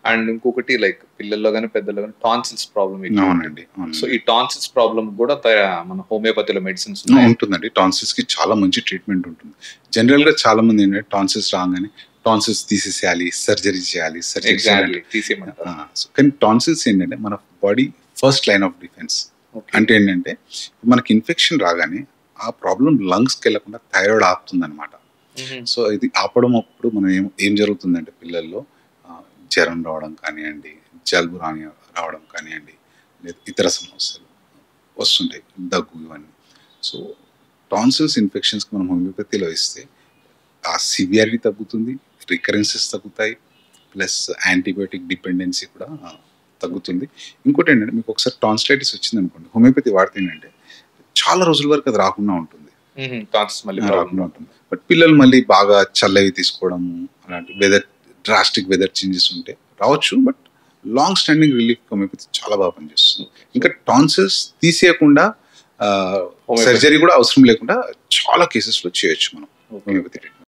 And ఇంకొకటి like పిల్లల్లో గాని, పెద్దల్లో గాని టాన్సిల్స్ ప్రాబ్లమ్ అవునండి. సో, ఈ టాన్సిల్స్ ప్రాబ్లమ్ కూడా మన హోమియోపతిలో మెడిసిన్స్ ఉన్నాయి. ఉంటుందండి. టాన్సిల్స్‌కి చాలా మంచి ట్రీట్మెంట్ ఉంటుంది. జనరల్‌గా చాలా మంది ఏంటంటే టాన్సిల్స్ రాగానే టాన్సిల్స్ తీసేసేయాలి, సర్జరీ చేయాలి, సర్జరీ చేయాలి. ఎగ్జాక్ట్లీ తీసేయమంటారు. కానీ టాన్సిల్స్ ఏంటంటే మన body first line of defence. అంటే ఏంటంటే మనకి ఇన్ఫెక్షన్ రాగానే ఆ ప్రాబ్లమ్ లంగ్స్‌కి వెళ్ళకుండా థైరాయిడ్ ఆపుతుందన్నమాట. సో ఇది ఆపడం అప్పుడు మనం ఏం జరుగుతుందంటే పిల్లల్లో జ్వరం రావడం కానివ్వండి, జలుబు రావడం కానివ్వండి, లేదా ఇతర సమస్యలు వస్తుంటాయి, దగ్గు ఇవన్నీ. సో టాన్సిల్స్ ఇన్ఫెక్షన్స్కి మనం హోమియోపతిలో ఇస్తే ఆ సివియారిటీ తగ్గుతుంది, రికరెన్సెస్ తగ్గుతాయి, ప్లస్ యాంటీబయోటిక్ డిపెండెన్సీ కూడా తగ్గుతుంది. ఇంకోటి ఏంటంటే మీకు ఒకసారి టాన్సిలైటిస్ వచ్చింది అనుకోండి, హోమియోపతి వాడితే ఏంటంటే చాలా రోజుల వరకు అది రాకుండా ఉంటుంది. రాకుండా ఉంటుంది. బట్ పిల్లలు మళ్ళీ బాగా చల్లవి తీసుకోవడం, అలాంటి డ్రాస్టిక్ వెదర్ చేంజెస్ ఉంటే రావచ్చు. But long standing relief homeopathy చాలా బాగా పనిచేస్తుంది. ఇంకా టాన్సిల్స్ తీసేయకుండా సర్జరీ కూడా అవసరం లేకుండా చాలా కేసెస్లో చేయొచ్చు మనం హోమియోపతి ట్రీట్మెంట్.